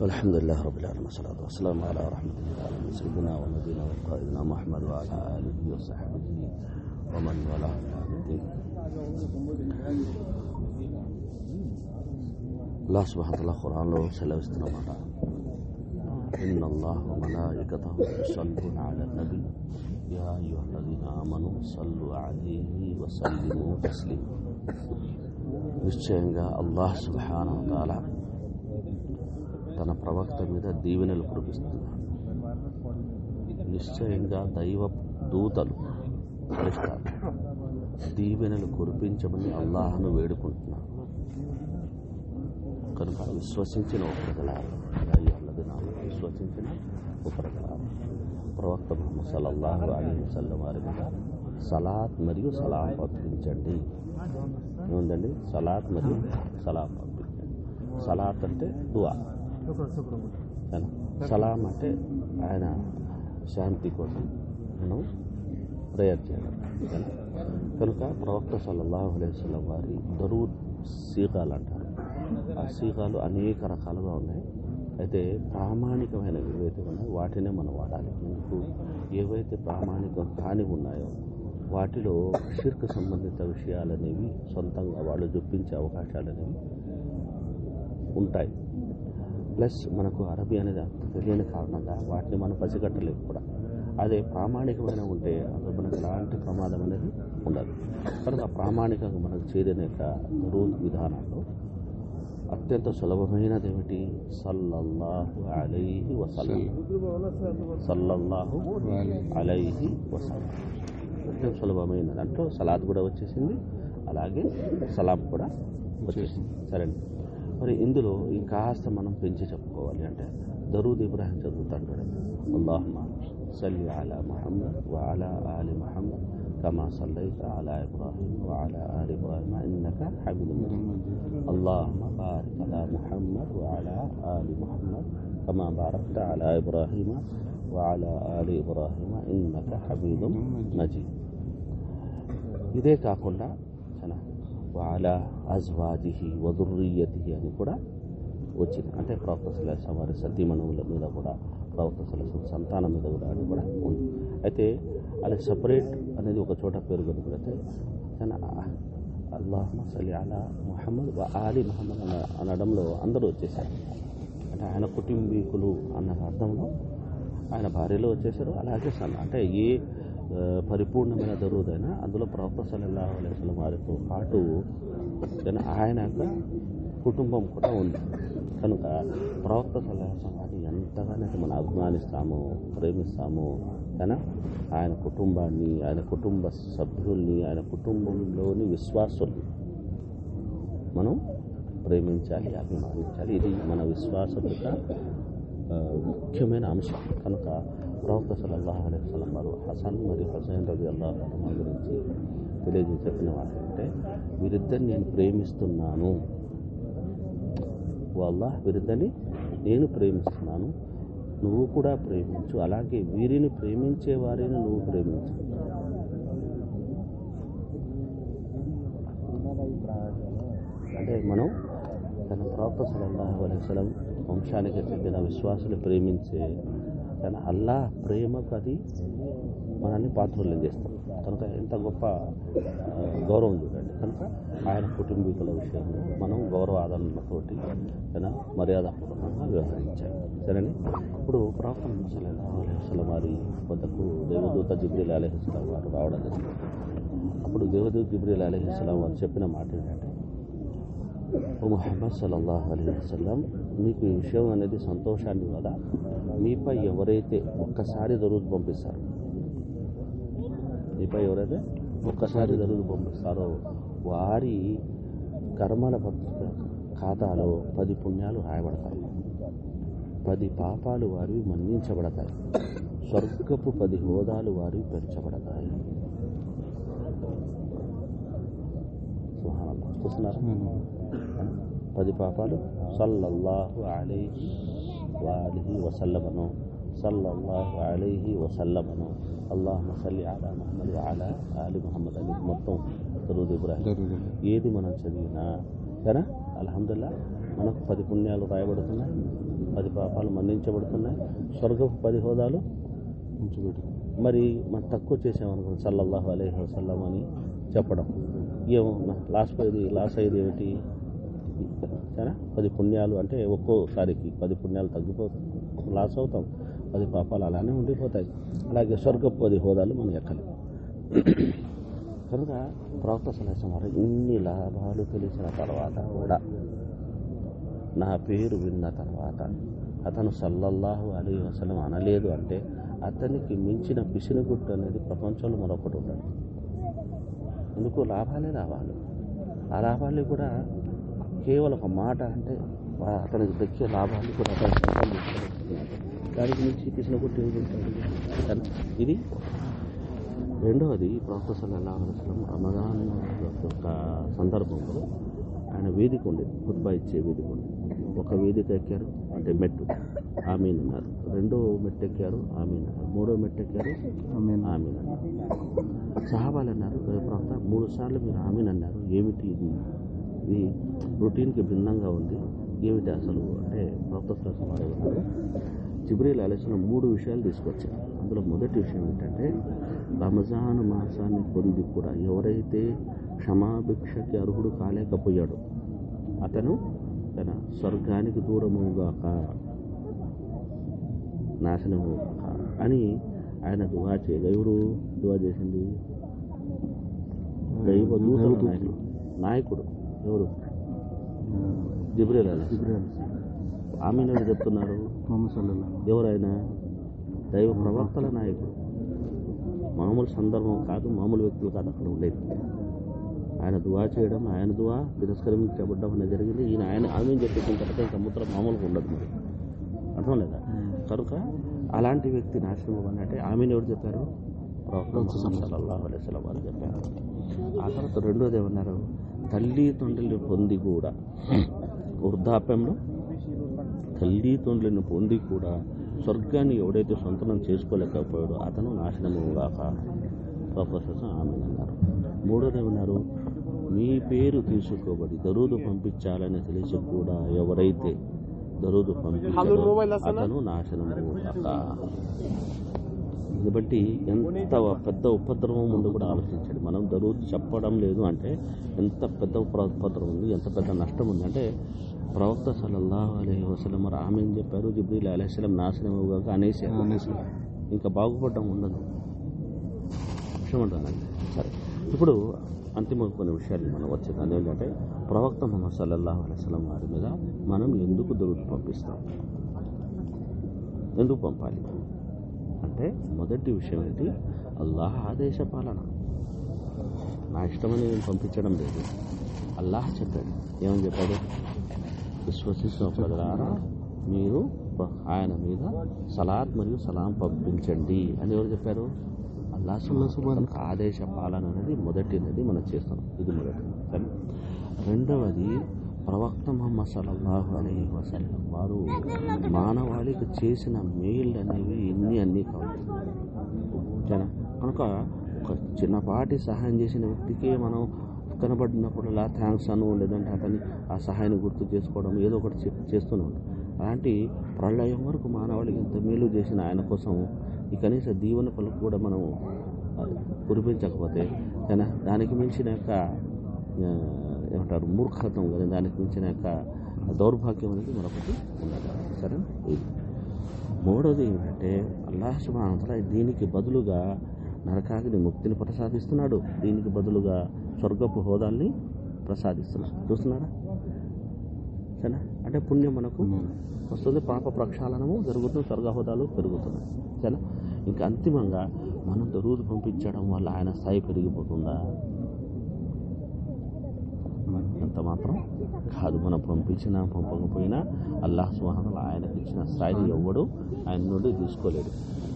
الحمد لله رب العالمين والصلاة والسلام على رحمة الله سيدنا ونبينا وقائدنا محمد وعلى آله وصحبه ومن والاه الله سبحانه وتعالى قرآن లో సెలవిస్తున్నమాట إن الله وملائكته يصلون على النبي يا أيها الذين آمنوا صلوا عليه وسلموا تسليما నిశ్చయంగా అల్లాహ్ సుబ్హానహు వ తఆలా తన ప్రవక్త మీద దీవెనలు కురిపిస్తున్నాడు. నిశ్చయంగా దైవ దూతలు ఫరిష్తాలు దీవెనలు కురిపించమని అల్లాహ్ను వేడుకుంటున్నాడు. కనుక విశ్వసించిన ఉపరగలారు విశ్వసించిన ఉపరగలారు ప్రవక్త ముహమ్మద్ సల్లల్లాహు అలైహి వసల్లం వారి మీద సలాత్ మరియు సలాం పంపించండి. ఏముందండి? సలాత్ మరియు సలాం పంపించండి. సలాత్ అంటే దుఆ, సలాం అంటే ఆయన శాంతి కోసం మనం ప్రేయర్ చేయడం. కనుక ప్రవక్త సల్లల్లాహు అలైహి వసల్లం వారి దరూద్ సీగాలు అంటారు. ఆ సీగాలు అనేక రకాలుగా ఉన్నాయి. అయితే ప్రామాణికమైనవి ఏవైతే ఉన్నాయో వాటినే మనం వాడాలి. ఎందుకు? ఏవైతే ప్రామాణికం కాని ఉన్నాయో వాటిలో షిర్క్ సంబంధిత విషయాలనేవి సొంతంగా వాళ్ళు చూపించే అవకాశాలనేవి ఉంటాయి. ప్లస్ మనకు అరబీ అనేది అంత తెలియని కారణంగా వాటిని మనం పసిగట్టలేము కూడా. అదే ప్రామాణికమైన ఉంటే అందులో మనకు ఎలాంటి ప్రమాదం అనేది ఉండదు. కనుక ప్రామాణికంగా మనకు చేరిన దరూద్ విధానాల్లో అత్యంత సులభమైనది ఏమిటి? సల్లల్లాహు అలైహి వసల్లం. సల్లల్లాహు అలైహి వసల్లం అత్యంత సులభమైన దాంట్లో సలాద్ కూడా వచ్చేసింది, అలాగే సలాం కూడా వచ్చేసింది. సరేండి. మరి ఇందులో ఇంకాస్త మనం పెంచి చెప్పుకోవాలి అంటే దరూద్ ఇబ్రాహిం చదువుతాడు చూడండి. అల్లాహుమ్మ సల్లి అలా ముహమ్మద్ వ అలా ఆలి ముహమ్మద్ కమా సల్లైత అలా ఇబ్రాహిం వ అలా ఆలి ఇబ్రాహిం ఇన్నక హమీదుం మజీద్. అల్లాహుమ్మ బారిక్ అలా ముహమ్మద్ వ అలా ఆలి ముహమ్మద్ కమా బారక్త అలా ఇబ్రాహిం వ అలా ఆలి ఇబ్రాహిం ఇన్నక హమీదుం మజీద్. ఇదే కాకుండా వాలా అజ్వాజిహి వదుర్రియతిహి అని కూడా వచ్చింది. అంటే ప్రవక్త సల్లల్లాహు అలైహి వసల్లం వారి సతీమణువుల మీద కూడా, ప్రవక్త సల్లల్లాహు అలైహి వసల్లం సంతానం మీద కూడా అని కూడా ఉంది. అయితే అలా సపరేట్ అనేది ఒక చోట పేరు కనుకైతే అల్లాహుమ్మ సల్లి అలా ముహమ్మద్ వ ఆలి ముహమ్మద్ అనడంలో అందరూ వచ్చేసారు. అంటే ఆయన కుటుంబీకులు అన్న అర్థంలో ఆయన భార్యలో వచ్చేసారు. అలాగే అంటే ఏ పరిపూర్ణమైన దరూదైనా అందులో ప్రవక్త సల్లల్లాహు అలైహి వసల్లం వారితో పాటు ఆయన యొక్క కుటుంబం కూడా ఉంది. కనుక ప్రవక్త సల్లల్లాహు అలైహి వసల్లం వారిని ఎంతగానైతే మనం అభిమానిస్తామో, ప్రేమిస్తామో, ఆయన కుటుంబాన్ని, ఆయన కుటుంబ సభ్యుల్ని, ఆయన కుటుంబంలోని విశ్వాసుల్ని మనం ప్రేమించాలి, అభిమానించాలి. ఇది మన విశ్వాసం యొక్క ముఖ్యమైన అంశం. కనుక ప్రవక్త సల్లల్లాహు అలైహి వసల్లం వారు హసన్ మరియు హుసైన్ రలియల్లాహు అన్హుమా గురించి తెలియజేసి చెప్పిన మాట అంటే, వీరిద్దరిని నేను ప్రేమిస్తున్నాను, అల్లాహ్ వీరిద్దరిని నేను ప్రేమిస్తున్నాను, నువ్వు కూడా ప్రేమించు, అలాగే వీరిని ప్రేమించే వారిని నువ్వు ప్రేమించు. అంటే మనం తన ప్రవక్త సల్లల్లాహు అలైహి వసల్లం వంశానికి చెందిన విశ్వాసులు ప్రేమించే కానీ అల్లాహ్ ప్రేమకు అది మనల్ని పాత్రలు చేస్తాం. కనుక ఎంత గొప్ప గౌరవం చూడండి. కనుక ఆయన కుటుంబీకుల విషయంలో మనం గౌరవ ఆదరణతోటి మర్యాదపూర్వకంగా వ్యవహరించాలి. సరేనా? ఇప్పుడు ప్రవక్త సల్లల్లాహు అలైహి వసల్లం వారి వద్దకు దేవదూత జిబ్రీల్ అలైహిస్సలాం వారు రావడం జరిగింది. అప్పుడు దేవదూత జిబ్రీల్ అలైహిస్సలాం వారు చెప్పిన మాట ఏంటంటే, ముహమ్మద్ సల్లల్లాహు అలైహి వసల్లం, మీకు ఈ విషయం అనేది సంతోషాన్ని కదా, మీపై ఎవరైతే ఒక్కసారి దరూద్ పంపిస్తారో, మీపై ఎవరైతే ఒక్కసారి దరూద్ పంపిస్తారో వారి కర్మల ఖాతాలో 10 పుణ్యాలు రాయబడతాయి, 10 పాపాలు వారివి మన్నించబడతాయి, స్వర్గపు 10 హోదాలు వారివి పెంచబడతాయి. సుబ్హానల్లాహ్. చూస్తున్నారా? 10 పాపాలు సల్లల్లాహు అలైహి వాలిహి వసల్లమను, సల్లల్లాహు అలైహి వసల్లమను, అల్లాహుమ్మ సల్లి అలా ముహమ్మద్ వ అలా ఆలి ముహమ్మద్ అని మొత్తం దరూద్ ఇబ్రాహిం ఏది మనం చదివినా సరే అల్హమ్దులిల్లాహ్ మనకు 10 పుణ్యాలు రాయబడుతున్నాయి, 10 పాపాలు మన్నించబడుతున్నాయి, స్వర్గపు 10 హోదాలు ఉంచబెట్టు. మరి మనం తక్కువ చేసామనుకోండి సల్లల్లాహు అలైహి వసల్లం అని చెప్పడం, ఏమో లాస్ అయ్యేది ఏమిటి? సరే 10 పుణ్యాలు అంటే ఒక్కోసారికి 10 పుణ్యాలు తగ్గిపోతాయి, లాస్ అవుతాం, 10 పాపాలు అలానే ఉండిపోతాయి. అలాగే స్వర్గపు 10 హోదాలు మనం ఎక్కలేం. కనుక ప్రవక్త సలహా వారు ఇన్ని లాభాలు తెలిసిన తర్వాత కూడా నా పేరు విన్న తర్వాత అతను సల్లల్లాహు అలైహి వసల్లం అనలేదు అంటే అతనికి మించిన పిసినగుట్టు అనేది ప్రపంచంలో మరొకటి ఉండదు. ఎందుకు? లాభాలే లాభాలు. ఆ లాభాలు కూడా కేవలం ఒక మాట అంటే అతనికి దక్కే లాభాలు కూడా దానికి మించి పిసినగుట్టు ఏమి ఉంటాడు. ఇది రెండవది. ప్రవక్త సల్లల్లాహు అలైహి వసల్లం రమజాన్ యొక్క సందర్భంలో ఆయన వేదిక ఉండేది, ఖుత్బా ఇచ్చే వేదిక ఉండేది. ఒక వేదిక ఎక్కారు అంటే మెట్టు, ఆమీన్ అన్నారు. రెండో మెట్టు ఎక్కారు, ఆమీన్ అన్నారు. మూడో మెట్టు ఎక్కారు, ఆమీన్ అన్నారు. సహాబాలు అన్నారు, ప్రవక్త 3 సార్లు మీరు ఆమీన్ అన్నారు, ఏమిటి ఇది? ఇది రొటీన్కి భిన్నంగా ఉంది, ఏమిటి అసలు అంటే ప్రవక్త సలహా వారు జిబ్రీల్ అలైహిస్సలాం 3 విషయాలు తీసుకొచ్చారు. అందులో మొదటి విషయం ఏంటంటే రంజాన్ మాసాన్ని పొంది కూడా ఎవరైతే క్షమాభిక్షకి అర్హుడు కాలేకపోయాడో అతను తన స్వర్గానికి దూరముగాక, నాశనముగాక అని ఆయన దువా చేయగా, ఎవరు దువా చేసింది? దైవ దూత నాయకుడు ఎవరు? జిబ్రీల్ అలైహిస్సలాం. ఆమీన్ అని చెప్తున్నారు ఎవరైనా? దైవ ప్రవక్తల నాయకుడు. మామూలు సందర్భం కాదు, మామూలు వ్యక్తులు కాదు అక్కడ ఉండేది. ఆయన దువా చేయడం, ఆయన దువా తిరస్కరించబడ్డం అనేది జరిగింది. ఆయన ఆమీన్ చెప్పేసిన తర్వాత ఇంకా ముద్ర మామూలుగా ఉండదు, మరి అర్థం లేదా? కనుక అలాంటి వ్యక్తి నాశనం అవ్వాలంటే ఆమీన్ ఎవరు చెప్పారు? ప్రవక్త సల్లల్లాహు అలైహి వసల్లం వారు చెప్పారు. ఆ తర్వాత రెండోది ఏమన్నారు? తల్లిదండ్రులను పొంది కూడా వృద్ధాప్యంలో తల్లిదండ్రులను పొంది కూడా స్వర్గాన్ని ఎవడైతే సొంతం చేసుకోలేకపోయాడో అతను నాశనముగాక, ప్రొఫెసర్ ఆమీన్ అన్నారు. మూడోది ఏమన్నారు? మీ పేరు తీసుకోబడి దరూదు పంపించాలని తెలిసి కూడా ఎవరైతే దరూదు పంపించాడో అతను నాశనముగాక. దీన్ని బట్టి ఎంత పెద్ద ఉపద్రవం ముందు కూడా ఆలోచించండి. మనం దరూదు చెప్పడం లేదు అంటే ఎంత పెద్ద ఉపద్రవం ఉంది, ఎంత పెద్ద నష్టం ఉంది. అంటే ప్రవక్త సల్లల్లాహు అలైహి వసల్లం ఆమీన్ చెప్పారు, జిబ్రీల్ అలైహిస్సలాం నాశనముగాక అనేసి ఇంకా బాగుపడడం ఉండదు. విషయమంటానండి. సరే, ఇప్పుడు అంతిమ కొన్ని విషయాలు మనం వచ్చేది ఏంటంటే ప్రవక్త ముహమ్మద్ సల్లల్లాహు అలైహి వసల్లం వారి మీద మనం ఎందుకు దరూదు పంపిస్తాం, ఎందుకు పంపాలి అంటే మొదటి విషయం ఏంటి? అల్లాహ్ ఆదేశ పాలన. నా ఇష్టమని నేను పంపించడం లేదు, అల్లాహ్ చెప్పాడు. ఏమని చెప్పాడు? విశ్వసిస్తున్న ప్రజలారా మీరు ఆయన మీద సలాత్ మరియు సలాం పంపించండి అని ఎవరు చెప్పారు? అల్లాహ్ సుబ్హానహు ఆదేశ పాలన అనేది మొదటిది మనం చేస్తాం. ఇది మొదటిది. కానీ రెండవది ప్రవక్త ముహమ్మద్ సల్లల్లాహు అలైహి వసల్లం వారు మానవాళికి చేసిన మేళ్ళు అనేవి అన్నీ కావు. కనుక ఒక చిన్నపాటి సహాయం చేసిన వ్యక్తికి మనం కనబడినప్పుడల్లా థ్యాంక్స్ అను, లేదంటే అతన్ని ఆ సహాయాన్ని గుర్తు చేసుకోవడం ఏదో ఒకటి చేస్తూనే ఉంటాం. అలాంటి ప్రళయం వరకు మానవాళికి ఎంత మేలు చేసిన ఆయన కోసం ఈ కనీస దీవెన పలుకు కూడా మనం కురిపించకపోతే దానికి మించిన యొక్క ఏమంటారు మూర్ఖత్వం కానీ దానికి మించిన యొక్క దౌర్భాగ్యం అనేది మరొకటి ఉన్నది. సరే, ఇది మూడోది ఏంటంటే అల్లాహ్ సుబ్హానహు వ తఆలా దీనికి బదులుగా నరకాగ్ని ముక్తిని ప్రసాదిస్తున్నాడు, దీనికి బదులుగా స్వర్గపు హోదాల్ని ప్రసాదిస్తున్నాడు. చూస్తున్నారా? సరేనా? అంటే పుణ్యం మనకు వస్తుంది, పాప ప్రక్షాళనము జరుగుతుంది, స్వర్గ హోదాలు పెరుగుతున్నాయి. సరేనా? ఇంకా అంతిమంగా మనం దరూదు పంపించడం వల్ల ఆయన స్థాయి పెరిగిపోతుందా? అంత మాత్రం కాదు. మనం పంపించినా పంపకపోయినా అల్లాహ్ సుబ్హానహు వ తఆలా ఆయనకి ఇచ్చిన స్థాయిని ఎవ్వడు ఆయన నుండి తీసుకోలేడు.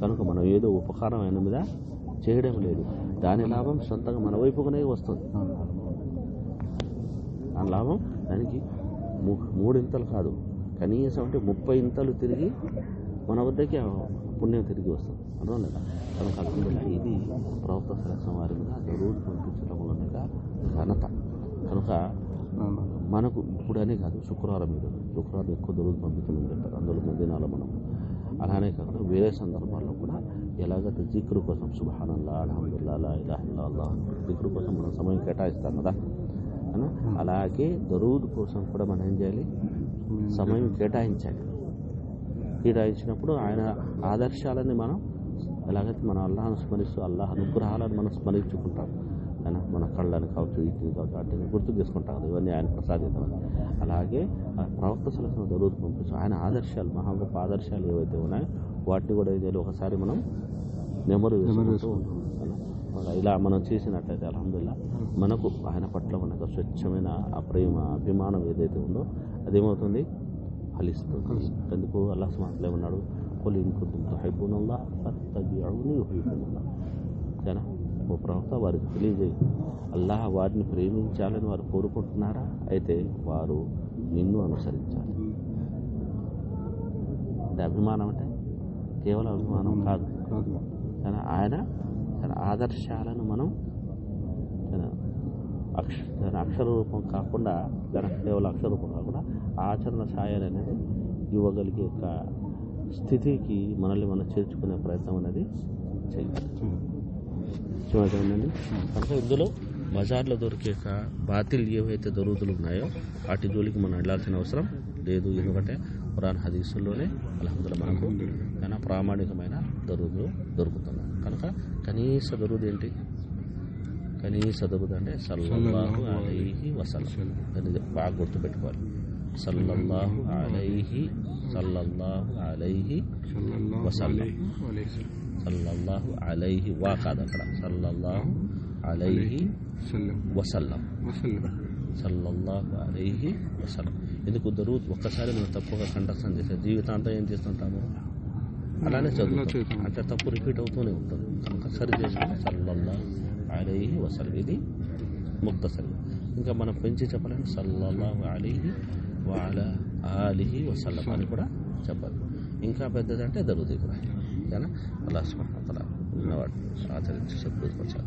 కనుక మనం ఏదో ఉపకారం ఆయన మీద చేయడం లేదు, దాని లాభం సొంతంగా మన వైపుగానే వస్తుంది. ఆ లాభం దానికి 3 ఇంతలు కాదు, కనీసం అంటే 30 ఇంతలు తిరిగి మన వద్దకి పుణ్యం తిరిగి వస్తుంది. అర్థం లేదా? కనుక అల్హమ్దులిల్లాహ్ ఇది ప్రవక్త సల్లల్లాహు వారి మీద దరూదు పంపించడంలో ఘనత. కనుక మనకు ఇప్పుడనే కాదు, శుక్రవారం ఎక్కువ దరూదు పంపించమని చెప్పారు. అందులో అలానే కాకుండా వేరే సందర్భాల్లో కూడా ఎలాగైతే జిక్రు కోసం సుబ్హానల్లాహ్, అల్హమ్దులిల్లాహ్, లా ఇలాహ ఇల్లల్లాహ్ జిక్రు కోసం మనం సమయం కేటాయిస్తాం కదా. అలాగే దరూద్ కోసం కూడా మనం ఏం చేయాలి, సమయం కేటాయించాలి. కేటాయించినప్పుడు ఆయన ఆదర్శాలని మనం ఎలాగైతే మన అల్లాహను స్మరిస్తూ అల్లాహ్ అనుగ్రహాలను మనం స్మరించుకుంటాం. ఆయన మన కళ్ళని కావచ్చు, వీటిని కావచ్చు, వాటిని గుర్తు చేసుకుంటాం కదా, ఇవన్నీ ఆయన ప్రసాదితం. అలాగే ప్రవక్త సలహా దరూద్ పంపిస్తాం. ఆయన ఆదర్శాలు, మహా గొప్ప ఆదర్శాలు ఏవైతే ఉన్నాయో వాటిని కూడా ఏం చేయాలి, ఒకసారి మనం నెమరు వేసుకుంటూ ఉంటాం. ఇలా మనం చేసినట్లయితే అల్హమ్దులిల్లాహ్ మనకు ఆయన పట్ల మనకు స్వచ్ఛమైన ఆ ప్రేమ, అభిమానం ఏదైతే ఉందో అదేమవుతుంది, ఫలిస్తుంది. ఎందుకు అల్లాహ్ సుబ్హానహు వ తఆలా ఏమన్నాడు, ఖుల్ ఇన్ కుంతుమ్ తుహిబ్బూనల్లాహ్ ఫత్తబిఊని యుహిబ్బుకుముల్లాహ్. ఓకేనా, ఓ ప్రవక్త వారికి తెలియజేయి, అల్లాహ్ వారిని ప్రేమించాలని వారు కోరుకుంటున్నారా, అయితే వారు నిన్ను అనుసరించాలి. అంటే అభిమానం అంటే కేవలం అభిమానం కాదు, కానీ ఆయన తన ఆదర్శాలను మనం అక్షర రూపం కాకుండా, కేవలం అక్షర రూపం కాకుండా ఆచరణ సాయాలు అనేది ఇవ్వగలిగే యొక్క స్థితికి మనల్ని మనం చేర్చుకునే ప్రయత్నం అనేది చేయాలి. చూడండి, కనుక ఇందులో బజార్లో దొరికే బాతిల్ ఏవైతే దరూదులు ఉన్నాయో వాటి జోలికి మనం వెళ్ళాల్సిన అవసరం లేదు. ఎందుకంటే ఖురాన్ హదీసుల్లోనే అల్హమ్దులిల్లాహ్ మనకు చాలా ప్రామాణికమైన దరూదులు దొరుకుతున్నాయి. కనుక కనీస దరూద్ ఏంటి, కనీస దరూద్ అంటే సల్లల్లాహు అలైహి వసల్లం. దాన్ని బాగా గుర్తుపెట్టుకోవాలి. సల్లల్లాహు అలైహి వసల్లం. సల్లల్లాహు అలైహి వా కాదు, అక్కడ సల్లల్లాహు అలైహి వసల్లం. సల్లల్లాహు అలైహి వసల్లం. ఎందుకు దరూద్ ఒక్కసారి మనం తప్పుగా కంఠస్థం చేస్తే జీవితాంతం ఏం చేస్తుంటాము, అలానే చదువుతాం. అంటే తప్పు రిపీట్ అవుతూనే ఉంటుంది. కనుక సరి చేసుకుని సల్లల్లాహు అలైహి వసల్లం, ఇది ముక్తసరి. ఇంకా మనం పెంచి చెప్పాలంటే సల్లల్లాహు అలైహి వఅలా ఆలిహి వసల్లం అని కూడా చెప్పాలి. ఇంకా పెద్దదంటే దరూద్ ఇబ్రాహీం. అల్లాహ్ సుబ్హానహు వ తఆలా ఉన్నవాడు ఆచరించి చెప్పుకోవచ్చు.